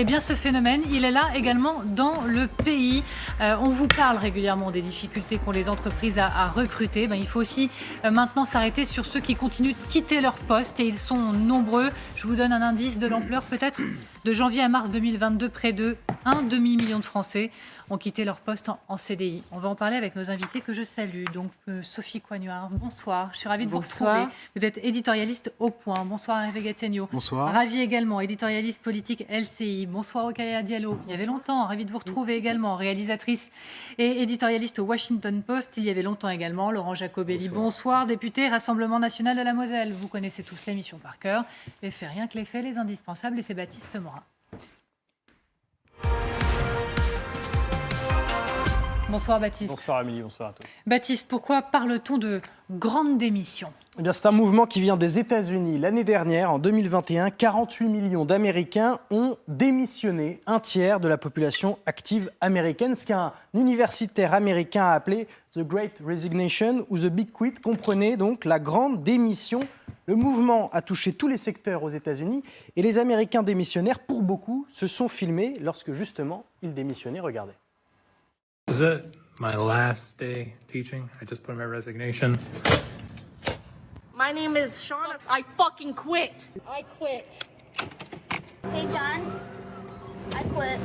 Eh bien, ce phénomène, il est là également dans le pays. On vous parle régulièrement des difficultés qu'ont les entreprises à recruter. Il faut aussi maintenant s'arrêter sur ceux qui continuent de quitter leur poste et ils sont nombreux. Je vous donne un indice de l'ampleur peut-être. De janvier à mars 2022, près de 1,5 million de Français ont quitté leur poste en CDI. On va en parler avec nos invités que je salue. Donc, Sophie Coignard, bonsoir. Je suis ravie de vous retrouver. Vous êtes éditorialiste au Point. Bonsoir Hervé Gattegno. Bonsoir. Ravi également, éditorialiste politique LCI. Bonsoir Rokhaya Diallo. Il y avait longtemps, ravi de vous retrouver également. Réalisatrice et éditorialiste au Washington Post. Il y avait longtemps également. Laurent Jacobelli. Bonsoir, député Rassemblement National de la Moselle. Vous connaissez tous l'émission par cœur. Les faits, rien que les faits, les indispensables. Et c'est Baptiste Morin. Bonsoir Baptiste. Bonsoir Amélie, bonsoir à tous. Baptiste, pourquoi parle-t-on de grande démission ? Eh bien, c'est un mouvement qui vient des États-Unis. L'année dernière, en 2021, 48 millions d'Américains ont démissionné, un tiers de la population active américaine, ce qu'un universitaire américain a appelé The Great Resignation ou The Big Quit, comprenez donc la grande démission. Le mouvement a touché tous les secteurs aux États-Unis et les Américains démissionnaires, pour beaucoup, se sont filmés lorsque justement ils démissionnaient. Regardez. This is it. My last day teaching. I just put in my resignation. My name is Shauna. I fucking quit. I quit. Hey, John. I quit.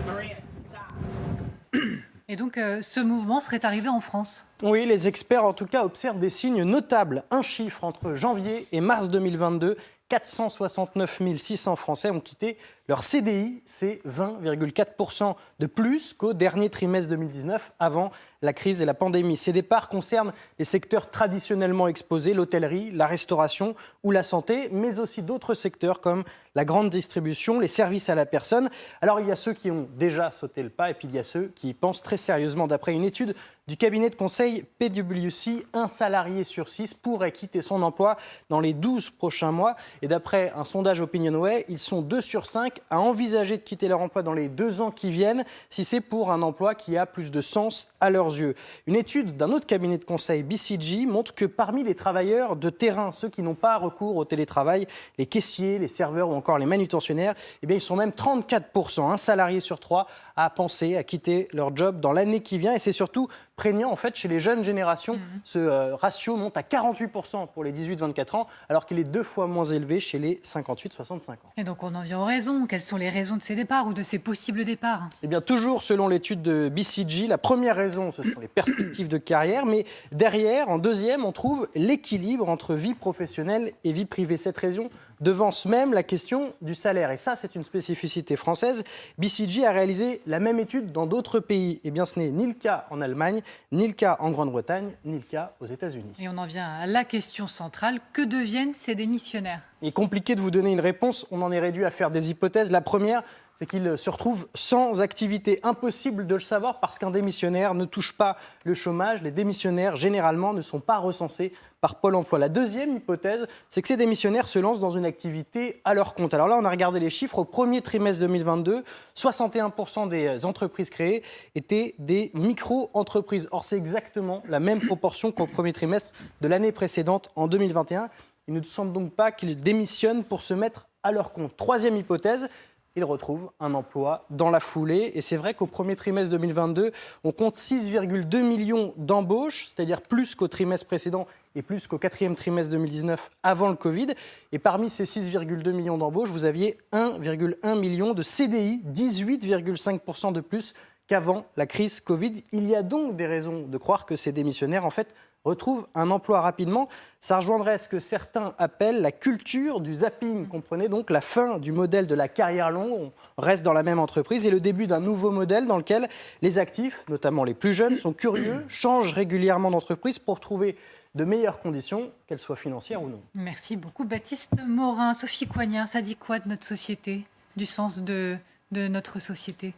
Maria, stop. Et donc, ce mouvement serait arrivé en France ? Oui, les experts en tout cas observent des signes notables. Un chiffre entre janvier et mars 2022, 469 600 Français ont quitté leur CDI. C'est 20,4% de plus qu'au dernier trimestre 2019, avant la crise et la pandémie. Ces départs concernent les secteurs traditionnellement exposés, l'hôtellerie, la restauration ou la santé, mais aussi d'autres secteurs comme la grande distribution, les services à la personne. Alors il y a ceux qui ont déjà sauté le pas et puis il y a ceux qui y pensent très sérieusement. D'après une étude du cabinet de conseil PwC, un salarié sur 6 pourrait quitter son emploi dans les 12 prochains mois. Et d'après un sondage OpinionWay, ils sont 2 sur 5 à envisager de quitter leur emploi dans les 2 ans qui viennent, si c'est pour un emploi qui a plus de sens à leurs yeux. Une étude d'un autre cabinet de conseil, BCG, montre que parmi les travailleurs de terrain, ceux qui n'ont pas recours au télétravail, les caissiers, les serveurs ou encore les manutentionnaires, eh bien, ils sont même 34%, un salarié sur 3 à penser à quitter leur job dans l'année qui vient. Et c'est surtout prégnant en fait chez les jeunes générations. Ce ratio monte à 48% pour les 18-24 ans, alors qu'il est 2 fois moins élevé chez les 58-65 ans. Et donc on en vient aux raisons. Quelles sont les raisons de ces départs ou de ces possibles départs ? Eh bien, toujours selon l'étude de BCG, la première raison, ce sont les perspectives de carrière. Mais derrière, en deuxième, on trouve l'équilibre entre vie professionnelle et vie privée. Cette raison devance même la question du salaire. Et ça, c'est une spécificité française. BCG a réalisé la même étude dans d'autres pays. Eh bien, ce n'est ni le cas en Allemagne, ni le cas en Grande-Bretagne, ni le cas aux États-Unis. Et on en vient à la question centrale. Que deviennent ces démissionnaires ? Il est compliqué de vous donner une réponse. On en est réduit à faire des hypothèses. La première, c'est qu'ils se retrouvent sans activité. Impossible de le savoir parce qu'un démissionnaire ne touche pas le chômage. Les démissionnaires, généralement, ne sont pas recensés par Pôle emploi. La deuxième hypothèse, c'est que ces démissionnaires se lancent dans une activité à leur compte. Alors là, on a regardé les chiffres. Au premier trimestre 2022, 61% des entreprises créées étaient des micro-entreprises. Or, c'est exactement la même proportion qu'au premier trimestre de l'année précédente, en 2021. Il ne semble donc pas qu'ils démissionnent pour se mettre à leur compte. Troisième hypothèse, ils retrouvent un emploi dans la foulée. Et c'est vrai qu'au premier trimestre 2022, on compte 6,2 millions d'embauches, c'est-à-dire plus qu'au trimestre précédent et plus qu'au quatrième trimestre 2019 avant le Covid. Et parmi ces 6,2 millions d'embauches, vous aviez 1,1 million de CDI, 18,5% de plus qu'avant la crise Covid. Il y a donc des raisons de croire que ces démissionnaires, en fait, retrouvent un emploi rapidement. Ça rejoindrait ce que certains appellent la culture du zapping. Comprenez donc la fin du modèle de la carrière longue. On reste dans la même entreprise et le début d'un nouveau modèle dans lequel les actifs, notamment les plus jeunes, sont curieux, changent régulièrement d'entreprise pour trouver de meilleures conditions, qu'elles soient financières ou non. Merci beaucoup Baptiste Morin. Sophie Coignard, ça dit quoi de notre société, du sens de notre société ?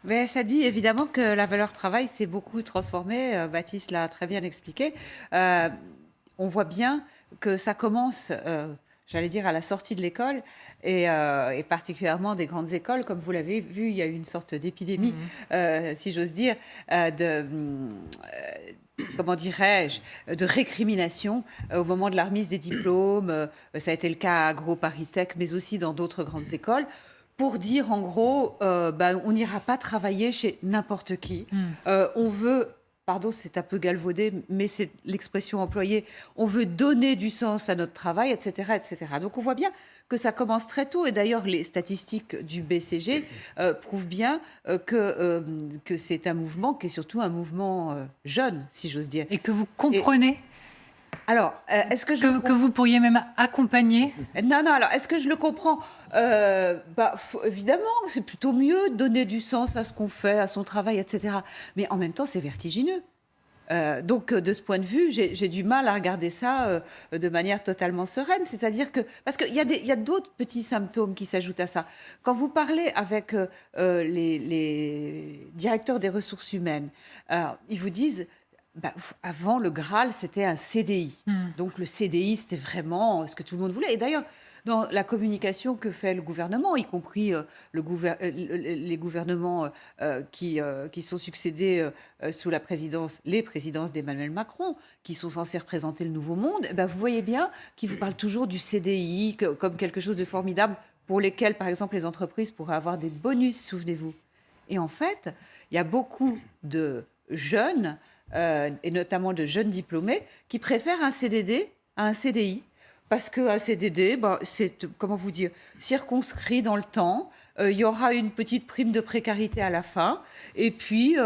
Mais ça dit évidemment que la valeur travail s'est beaucoup transformée. Baptiste l'a très bien expliqué. On voit bien que ça commence, j'allais dire, à la sortie de l'école et particulièrement des grandes écoles. Comme vous l'avez vu, il y a eu une sorte d'épidémie, si j'ose dire, comment dirais-je, de récrimination au moment de la remise des diplômes. Ça a été le cas à Agro Paris Tech, mais aussi dans d'autres grandes écoles. pour dire en gros, on n'ira pas travailler chez n'importe qui. On veut, pardon, c'est un peu galvaudé, mais c'est l'expression employée, on veut donner du sens à notre travail, etc., etc. Donc on voit bien que ça commence très tôt. Et d'ailleurs, les statistiques du BCG prouvent bien que c'est un mouvement qui est surtout un mouvement jeune, si j'ose dire. Et que vous comprenez Alors, est-ce que que vous pourriez même accompagner? Non, alors, est-ce que je le comprends? Évidemment, c'est plutôt mieux de donner du sens à ce qu'on fait, à son travail, etc. Mais en même temps, c'est vertigineux. Donc, de ce point de vue, j'ai du mal à regarder ça de manière totalement sereine. C'est-à-dire que... Parce qu'il y a d'autres petits symptômes qui s'ajoutent à ça. Quand vous parlez avec les directeurs des ressources humaines, ils vous disent... avant, le Graal, c'était un CDI. Donc, le CDI, c'était vraiment ce que tout le monde voulait. Et d'ailleurs, dans la communication que fait le gouvernement, y compris les gouvernements qui sont succédés sous les présidences d'Emmanuel Macron, qui sont censés représenter le nouveau monde, vous voyez bien qu'ils vous parlent toujours du CDI comme quelque chose de formidable pour lesquels, par exemple, les entreprises pourraient avoir des bonus, souvenez-vous. Et en fait, il y a beaucoup de jeunes et notamment de jeunes diplômés, qui préfèrent un CDD à un CDI. Parce qu'un CDD, c'est, comment vous dire, circonscrit dans le temps. Il y aura une petite prime de précarité à la fin. Et puis,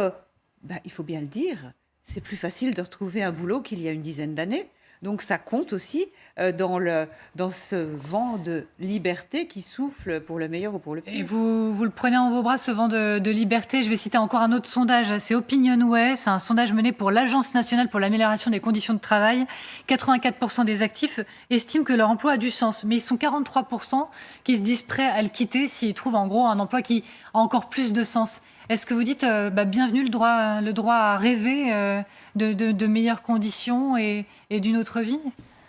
il faut bien le dire, c'est plus facile de retrouver un boulot qu'il y a une dizaine d'années. Donc ça compte aussi dans ce vent de liberté qui souffle pour le meilleur ou pour le pire. Et vous le prenez en vos bras, ce vent de liberté. Je vais citer encore un autre sondage. C'est Opinionway. C'est un sondage mené pour l'Agence nationale pour l'amélioration des conditions de travail. 84% des actifs estiment que leur emploi a du sens. Mais ils sont 43% qui se disent prêts à le quitter s'ils trouvent en gros un emploi qui a encore plus de sens. Est-ce que vous dites bienvenue le droit à rêver de meilleures conditions et d'une autre vie?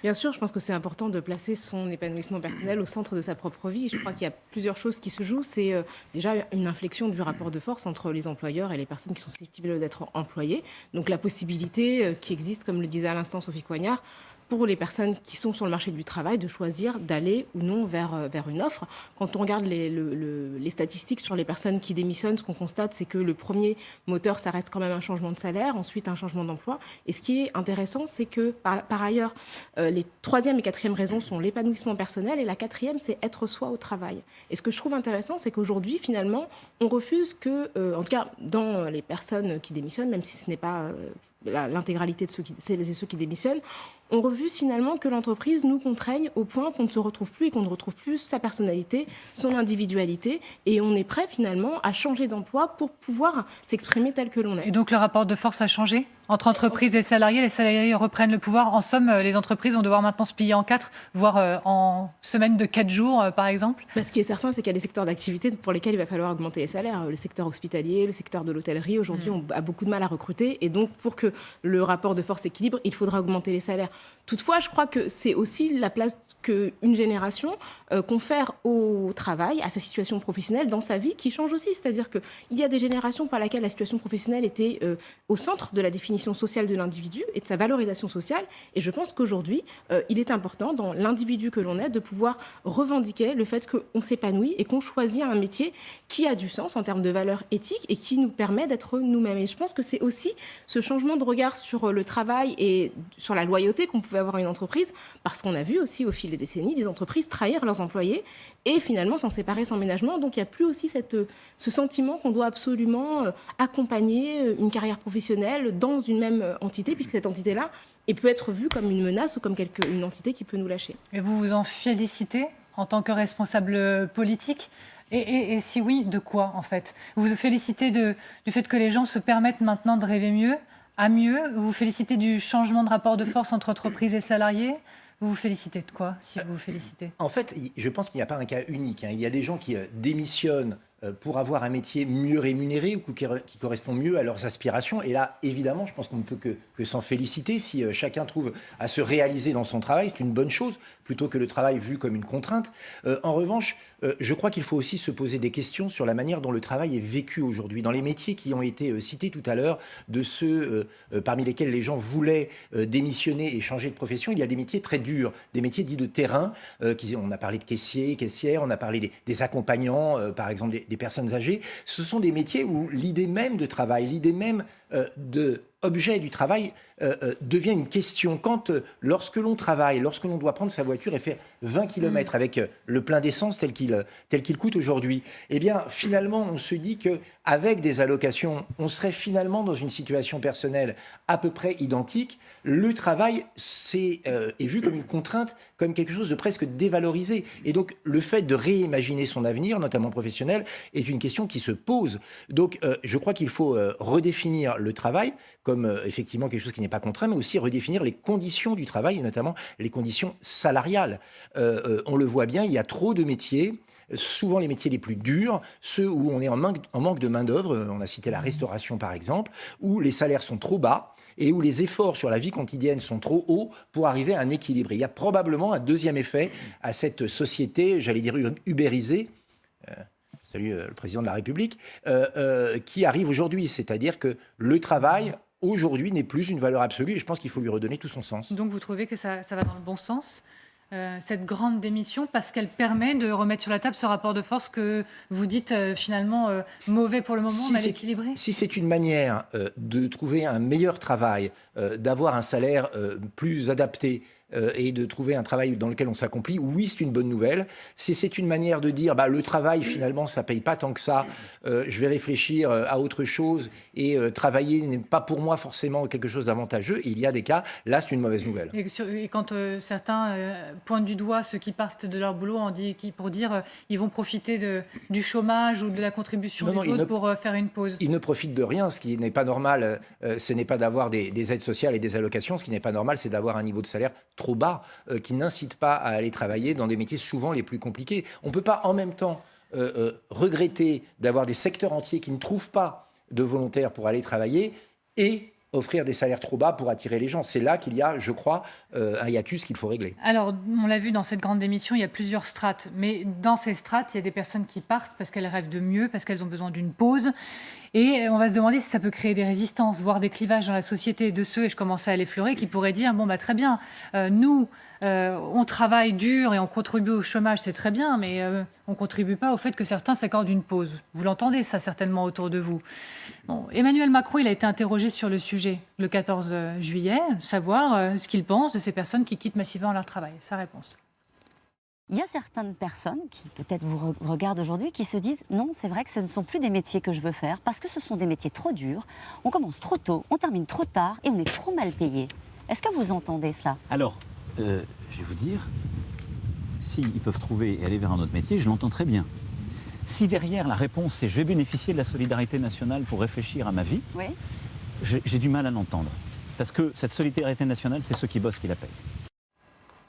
Bien sûr, je pense que c'est important de placer son épanouissement personnel au centre de sa propre vie. Je crois qu'il y a plusieurs choses qui se jouent. C'est déjà une inflexion du rapport de force entre les employeurs et les personnes qui sont susceptibles d'être employées. Donc la possibilité qui existe, comme le disait à l'instant Sophie Coignard, pour les personnes qui sont sur le marché du travail de choisir d'aller ou non vers une offre. Quand on regarde les statistiques sur les personnes qui démissionnent, ce qu'on constate, c'est que le premier moteur, ça reste quand même un changement de salaire, ensuite un changement d'emploi. Et ce qui est intéressant, c'est que par ailleurs, les troisième et quatrième raisons sont l'épanouissement personnel et la quatrième, c'est être soi au travail. Et ce que je trouve intéressant, c'est qu'aujourd'hui, finalement, on refuse que, en tout cas, dans les personnes qui démissionnent, même si ce n'est pas l'intégralité de celles et ceux qui démissionnent, on refuse finalement que l'entreprise nous contraigne au point qu'on ne se retrouve plus et qu'on ne retrouve plus sa personnalité, son individualité. Et on est prêt finalement à changer d'emploi pour pouvoir s'exprimer tel que l'on est. Et donc le rapport de force a changé entre entreprises et salariés? Les salariés reprennent le pouvoir. En somme, les entreprises vont devoir maintenant se plier en 4, voire en semaine de 4 jours, par exemple. Ce qui est certain, c'est qu'il y a des secteurs d'activité pour lesquels il va falloir augmenter les salaires. Le secteur hospitalier, le secteur de l'hôtellerie, aujourd'hui, on a beaucoup de mal à recruter. Et donc, pour que le rapport de force s'équilibre, il faudra augmenter les salaires. Toutefois, je crois que c'est aussi la place qu'une génération confère au travail, à sa situation professionnelle, dans sa vie, qui change aussi. C'est-à-dire qu'il y a des générations par lesquelles la situation professionnelle était au centre de la définition sociale de l'individu et de sa valorisation sociale. Et je pense qu'aujourd'hui, il est important, dans l'individu que l'on est, de pouvoir revendiquer le fait qu'on s'épanouit et qu'on choisit un métier qui a du sens en termes de valeurs éthiques et qui nous permet d'être nous-mêmes. Et je pense que c'est aussi ce changement de regard sur le travail et sur la loyauté qu'on pouvait avoir à une entreprise, parce qu'on a vu aussi au fil des décennies des entreprises trahir leurs employés et finalement s'en séparer sans ménagement. Donc il n'y a plus aussi ce sentiment qu'on doit absolument accompagner une carrière professionnelle dans une même entité, puisque cette entité-là peut être vue comme une menace ou comme une entité qui peut nous lâcher. Et vous vous en félicitez en tant que responsable politique? Et si oui, de quoi en fait? Vous vous félicitez du fait que les gens se permettent maintenant de rêver mieux, à mieux? Vous vous félicitez du changement de rapport de force entre entreprises et salariés? Vous vous félicitez de quoi, si vous vous félicitez? En fait, je pense qu'il n'y a pas un cas unique. Il y a des gens qui démissionnent pour avoir un métier mieux rémunéré ou qui correspond mieux à leurs aspirations. Et là, évidemment, je pense qu'on ne peut que s'en féliciter. Si chacun trouve à se réaliser dans son travail, c'est une bonne chose, plutôt que le travail vu comme une contrainte. En revanche, je crois qu'il faut aussi se poser des questions sur la manière dont le travail est vécu aujourd'hui. Dans les métiers qui ont été cités tout à l'heure, de ceux parmi lesquels les gens voulaient démissionner et changer de profession, il y a des métiers très durs, des métiers dits de terrain. On a parlé de caissiers, caissières, on a parlé des accompagnants, par exemple des personnes âgées. Ce sont des métiers où l'idée même de travail, l'idée même de objet du travail devient une question. Quand, lorsque l'on travaille, lorsque l'on doit prendre sa voiture et faire 20 km avec le plein d'essence tel qu'il coûte aujourd'hui, eh bien, finalement, on se dit qu'avec des allocations, on serait finalement dans une situation personnelle à peu près identique. Le travail est vu comme une contrainte, comme quelque chose de presque dévalorisé. Et donc, le fait de réimaginer son avenir, notamment professionnel, est une question qui se pose. Donc, je crois qu'il faut redéfinir le travail comme effectivement quelque chose qui n'est pas contraint, mais aussi redéfinir les conditions du travail, et notamment les conditions salariales. On le voit bien, il y a trop de métiers, souvent les métiers les plus durs, ceux où on est en manque de main-d'œuvre, on a cité la restauration par exemple, où les salaires sont trop bas et où les efforts sur la vie quotidienne sont trop hauts pour arriver à un équilibre. Et il y a probablement un deuxième effet à cette société, j'allais dire ubérisée, salut le président de la République, qui arrive aujourd'hui. C'est-à-dire que le travail, aujourd'hui, n'est plus une valeur absolue et je pense qu'il faut lui redonner tout son sens. Donc vous trouvez que ça va dans le bon sens, cette grande démission, parce qu'elle permet de remettre sur la table ce rapport de force que vous dites finalement mauvais pour le moment, mal équilibré? Si c'est une manière de trouver un meilleur travail, d'avoir un salaire plus adapté, et de trouver un travail dans lequel on s'accomplit, oui, c'est une bonne nouvelle. Si c'est une manière de dire, le travail, finalement, ça ne paye pas tant que ça, je vais réfléchir à autre chose, et travailler n'est pas pour moi forcément quelque chose d'avantageux, et il y a des cas, là, c'est une mauvaise nouvelle. Et quand certains pointent du doigt ceux qui partent de leur boulot pour dire ils vont profiter du chômage ou de la contribution des autres pour faire une pause. Ils ne profitent de rien. Ce qui n'est pas normal, ce n'est pas d'avoir des aides sociales et des allocations. Ce qui n'est pas normal, c'est d'avoir un niveau de salaire trop bas, qui n'incite pas à aller travailler dans des métiers souvent les plus compliqués. On ne peut pas en même temps regretter d'avoir des secteurs entiers qui ne trouvent pas de volontaires pour aller travailler et offrir des salaires trop bas pour attirer les gens. C'est là qu'il y a, je crois, un hiatus qu'il faut régler. Alors, on l'a vu dans cette grande démission, il y a plusieurs strates. Mais dans ces strates, il y a des personnes qui partent parce qu'elles rêvent de mieux, parce qu'elles ont besoin d'une pause. Et on va se demander si ça peut créer des résistances, voire des clivages dans la société de ceux, et je commençais à l'effleurer, qui pourraient dire, très bien, nous, on travaille dur et on contribue au chômage, c'est très bien, mais on ne contribue pas au fait que certains s'accordent une pause. Vous l'entendez, ça, certainement, autour de vous. Bon, Emmanuel Macron, il a été interrogé sur le sujet le 14 juillet, savoir ce qu'il pense de ces personnes qui quittent massivement leur travail. Sa réponse. Il y a certaines personnes qui peut-être vous regardent aujourd'hui qui se disent non, c'est vrai que ce ne sont plus des métiers que je veux faire parce que ce sont des métiers trop durs, on commence trop tôt, on termine trop tard et on est trop mal payé. Est-ce que vous entendez cela? Alors, je vais vous dire, s'ils peuvent trouver et aller vers un autre métier, je l'entends très bien. Si derrière la réponse c'est je vais bénéficier de la solidarité nationale pour réfléchir à ma vie, oui, j'ai du mal à l'entendre. Parce que cette solidarité nationale, c'est ceux qui bossent qui la payent.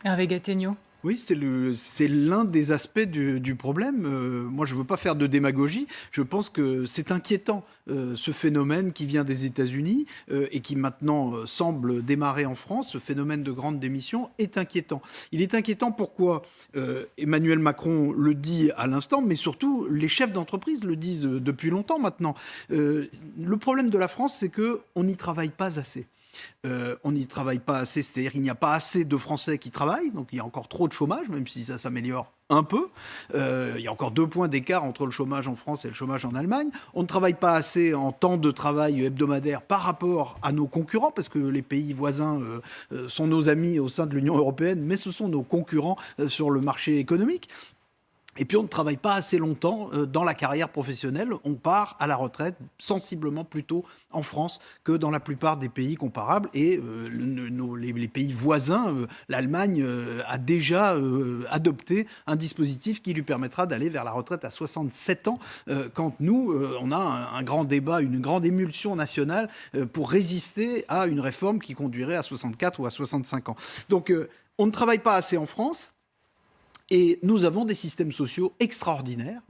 Hervé Gattegno. Oui, c'est l'un des aspects du problème. Moi, je ne veux pas faire de démagogie. Je pense que c'est inquiétant, ce phénomène qui vient des États-Unis et qui maintenant semble démarrer en France. Ce phénomène de grande démission est inquiétant. Il est inquiétant pourquoi Emmanuel Macron le dit à l'instant, mais surtout les chefs d'entreprise le disent depuis longtemps maintenant. Le problème de la France, c'est qu'on n'y travaille pas assez. On n'y travaille pas assez, c'est-à-dire qu'il n'y a pas assez de Français qui travaillent, donc il y a encore trop de chômage, même si ça s'améliore un peu. Il y a encore 2 points d'écart entre le chômage en France et le chômage en Allemagne. On ne travaille pas assez en temps de travail hebdomadaire par rapport à nos concurrents, parce que les pays voisins sont nos amis au sein de l'Union européenne, mais ce sont nos concurrents sur le marché économique. Et puis on ne travaille pas assez longtemps dans la carrière professionnelle. On part à la retraite sensiblement plus tôt en France que dans la plupart des pays comparables. Et les pays voisins, l'Allemagne a déjà adopté un dispositif qui lui permettra d'aller vers la retraite à 67 ans. Quand nous, on a un grand débat, une grande émulsion nationale pour résister à une réforme qui conduirait à 64 ou à 65 ans. Donc on ne travaille pas assez en France. Et nous avons des systèmes sociaux extraordinaires,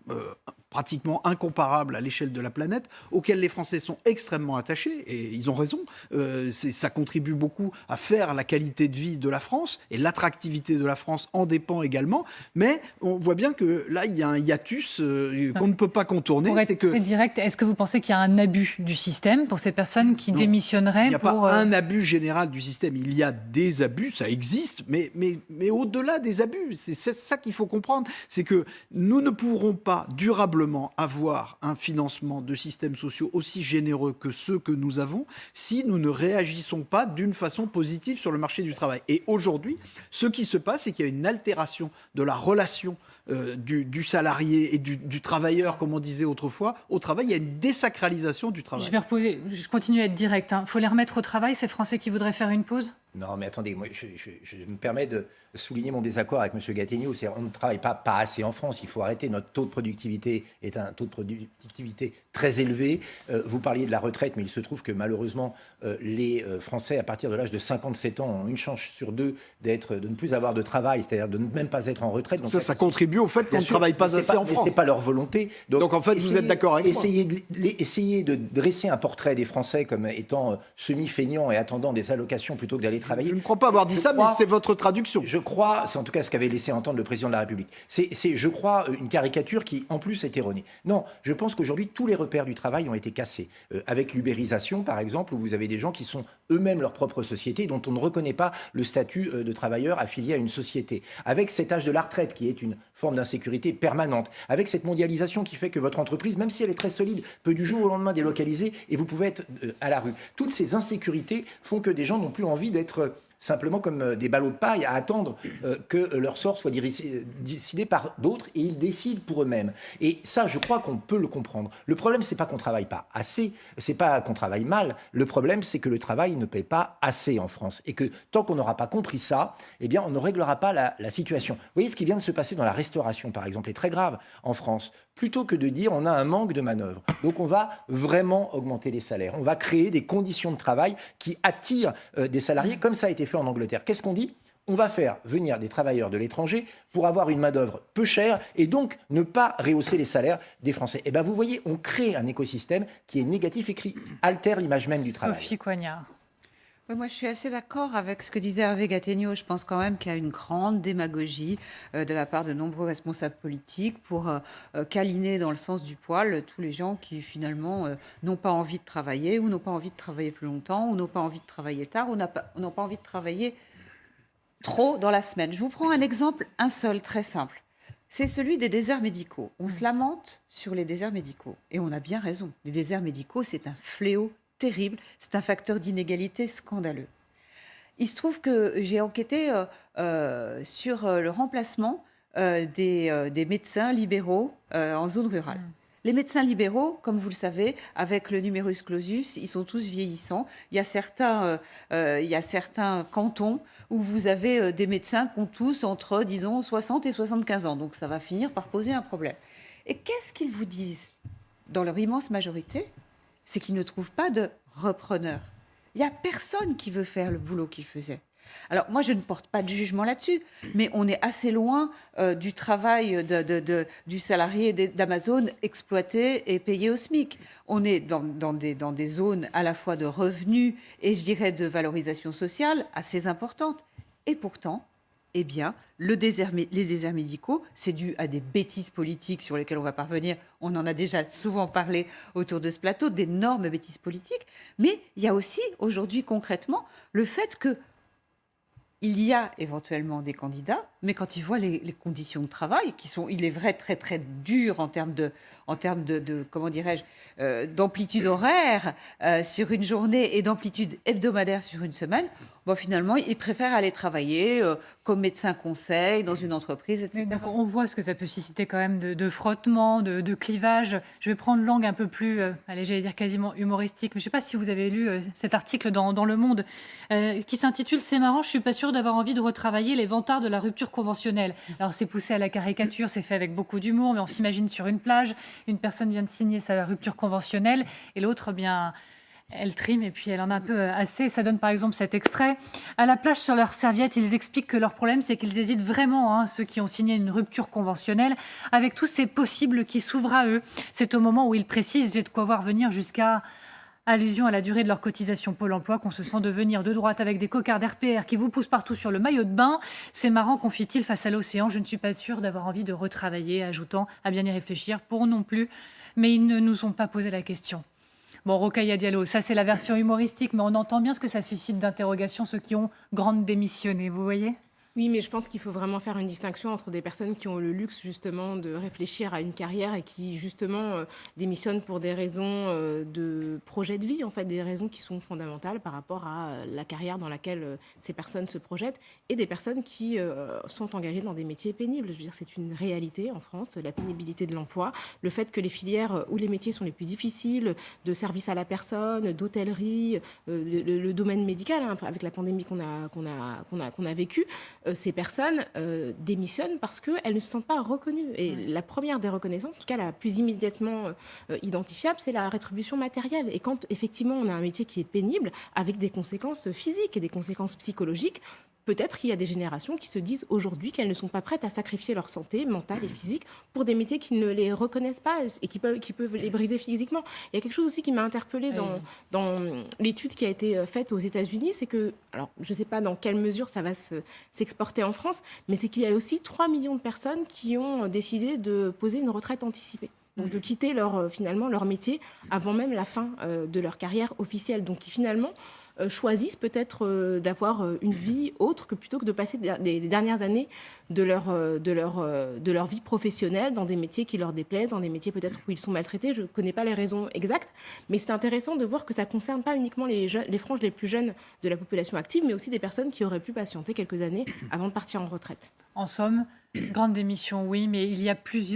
pratiquement incomparable à l'échelle de la planète, auquel les Français sont extrêmement attachés, et ils ont raison. Ça contribue beaucoup à faire la qualité de vie de la France, et l'attractivité de la France en dépend également. Mais on voit bien que là, il y a un hiatus qu'on ne peut pas contourner. Pour être très direct, est-ce que vous pensez qu'il y a un abus du système pour ces personnes qui démissionneraient? Il n'y a pas un abus général du système. Il y a des abus, ça existe, mais au-delà des abus, c'est ça qu'il faut comprendre. C'est que nous ne pourrons pas durablement avoir un financement de systèmes sociaux aussi généreux que ceux que nous avons si nous ne réagissons pas d'une façon positive sur le marché du travail. Et aujourd'hui, ce qui se passe, c'est qu'il y a une altération de la relation du salarié et du travailleur, comme on disait autrefois, au travail. Il y a une désacralisation du travail. Je continue à être direct. Il faut les remettre au travail, ces Français qui voudraient faire une pause? Non, mais attendez, moi, je me permets de souligner mon désaccord avec M. Gattegno. On ne travaille pas assez en France. Il faut arrêter. Notre taux de productivité est un taux de productivité très élevé. Vous parliez de la retraite, mais il se trouve que malheureusement, les Français, à partir de l'âge de 57 ans, ont une chance sur deux de ne plus avoir de travail, c'est-à-dire de ne même pas être en retraite. Donc ça contribue au fait qu'on ne travaille pas assez en France. Mais ce n'est pas leur volonté. Donc en fait, vous êtes d'accord avec moi. Essayez de dresser un portrait des Français comme étant semi-feignants et attendant des allocations plutôt que d'aller travailler. Je ne crois pas avoir dit ça, mais c'est votre traduction. Je crois, c'est en tout cas ce qu'avait laissé entendre le président de la République. C'est, je crois, une caricature qui, en plus, est erronée. Non, je pense qu'aujourd'hui, tous les repères du travail ont été cassés. Avec l'ubérisation, par exemple, où vous avez des gens qui sont eux-mêmes leur propre société, dont on ne reconnaît pas le statut de travailleur affilié à une société. Avec cet âge de la retraite, qui est une forme d'insécurité permanente. Avec cette mondialisation qui fait que votre entreprise, même si elle est très solide, peut du jour au lendemain délocaliser et vous pouvez être à la rue. Toutes ces insécurités font que des gens n'ont plus envie d'être simplement comme des ballots de paille à attendre que leur sort soit décidé par d'autres et ils décident pour eux-mêmes. Et ça, je crois qu'on peut le comprendre. Le problème, c'est pas qu'on travaille pas assez, c'est pas qu'on travaille mal. Le problème, c'est que le travail ne paie pas assez en France et que tant qu'on n'aura pas compris ça, eh bien, on ne réglera pas la situation. Vous voyez, ce qui vient de se passer dans la restauration, par exemple, est très grave en France. Plutôt que de dire on a un manque de manœuvre. Donc on va vraiment augmenter les salaires. On va créer des conditions de travail qui attirent des salariés, comme ça a été fait en Angleterre. Qu'est-ce qu'on dit ? On va faire venir des travailleurs de l'étranger pour avoir une main-d'œuvre peu chère et donc ne pas rehausser les salaires des Français. Et bien vous voyez, on crée un écosystème qui est négatif et qui altère l'image même du travail. Sophie Coignard. Oui, moi, je suis assez d'accord avec ce que disait Hervé Gattegno. Je pense quand même qu'il y a une grande démagogie de la part de nombreux responsables politiques pour câliner dans le sens du poil tous les gens qui, finalement, n'ont pas envie de travailler ou n'ont pas envie de travailler plus longtemps ou n'ont pas envie de travailler tard ou n'ont pas envie de travailler trop dans la semaine. Je vous prends un exemple, un seul, très simple. C'est celui des déserts médicaux. On se lamente sur les déserts médicaux. Et on a bien raison. Les déserts médicaux, c'est un fléau terrible, c'est un facteur d'inégalité scandaleux. Il se trouve que j'ai enquêté sur le remplacement des médecins libéraux en zone rurale. Les médecins libéraux, comme vous le savez, avec le numerus clausus, ils sont tous vieillissants. Il y a certains cantons où vous avez des médecins qui ont tous entre, disons, 60 et 75 ans. Donc ça va finir par poser un problème. Et qu'est-ce qu'ils vous disent ? Dans leur immense majorité, c'est qu'ils ne trouvent pas de repreneurs. Il n'y a personne qui veut faire le boulot qu'ils faisaient. Alors moi, je ne porte pas de jugement là-dessus, mais on est assez loin du travail du salarié d'Amazon exploité et payé au SMIC. On est dans des zones à la fois de revenus et, je dirais, de valorisation sociale assez importantes. Et pourtant, eh bien, les déserts médicaux, c'est dû à des bêtises politiques sur lesquelles on va parvenir. On en a déjà souvent parlé autour de ce plateau, d'énormes bêtises politiques. Mais il y a aussi, aujourd'hui, concrètement, le fait que il y a éventuellement des candidats, mais quand ils voient les conditions de travail, qui sont, il est vrai, très très dures en termes de comment dirais-je, d'amplitude horaire sur une journée et d'amplitude hebdomadaire sur une semaine, bon, finalement, ils préfèrent aller travailler comme médecin conseil dans une entreprise, etc. Donc, on voit ce que ça peut susciter quand même de frottement, de clivage. Je vais prendre langue un peu plus, allez, j'allais dire quasiment humoristique, mais je ne sais pas si vous avez lu cet article dans Le Monde qui s'intitule « C'est marrant, je ne suis pas sûre d'avoir envie de retravailler les vantards de la rupture conventionnelle ». Alors c'est poussé à la caricature, c'est fait avec beaucoup d'humour, mais on s'imagine sur une plage, une personne vient de signer sa rupture conventionnelle et l'autre, bien... Elle trime et puis elle en a un peu assez. Ça donne par exemple cet extrait. À la plage sur leurs serviettes, ils expliquent que leur problème, c'est qu'ils hésitent vraiment, ceux qui ont signé une rupture conventionnelle, avec tous ces possibles qui s'ouvrent à eux. C'est au moment où ils précisent, j'ai de quoi voir venir jusqu'à allusion à la durée de leur cotisation Pôle emploi, qu'on se sent devenir de droite avec des cocards d'RPR qui vous poussent partout sur le maillot de bain. C'est marrant, confie-t-il face à l'océan. Je ne suis pas sûre d'avoir envie de retravailler, ajoutant à bien y réfléchir pour non plus. Mais ils ne nous ont pas posé la question. Bon, Rokhaya Diallo, ça c'est la version humoristique, mais on entend bien ce que ça suscite d'interrogation, ceux qui ont grande démissionné, vous voyez ? Oui, mais je pense qu'il faut vraiment faire une distinction entre des personnes qui ont le luxe justement de réfléchir à une carrière et qui justement démissionnent pour des raisons de projet de vie, en fait, des raisons qui sont fondamentales par rapport à la carrière dans laquelle ces personnes se projettent, et des personnes qui sont engagées dans des métiers pénibles. Je veux dire, c'est une réalité en France, la pénibilité de l'emploi, le fait que les filières où les métiers sont les plus difficiles, de service à la personne, d'hôtellerie, le domaine médical, avec la pandémie qu'on a vécue, ces personnes démissionnent parce qu'elles ne se sentent pas reconnues. Et la première des reconnaissances, en tout cas la plus immédiatement identifiable, c'est la rétribution matérielle. Et quand effectivement on a un métier qui est pénible, avec des conséquences physiques et des conséquences psychologiques, peut-être qu'il y a des générations qui se disent aujourd'hui qu'elles ne sont pas prêtes à sacrifier leur santé mentale et physique pour des métiers qui ne les reconnaissent pas et qui peuvent les briser physiquement. Il y a quelque chose aussi qui m'a interpellée dans l'étude qui a été faite aux États-Unis, c'est que, alors je ne sais pas dans quelle mesure ça va s'exporter en France, mais c'est qu'il y a aussi 3 millions de personnes qui ont décidé de poser une retraite anticipée. Donc de quitter finalement leur métier avant même la fin de leur carrière officielle. Donc qui finalement choisissent peut-être d'avoir une vie autre que plutôt que de passer les dernières années de leur vie professionnelle dans des métiers qui leur déplaisent, dans des métiers peut-être où ils sont maltraités. Je ne connais pas les raisons exactes, mais c'est intéressant de voir que ça ne concerne pas uniquement les franges les plus jeunes de la population active, mais aussi des personnes qui auraient pu patienter quelques années avant de partir en retraite. En somme, grande démission, oui, mais il y a plusieurs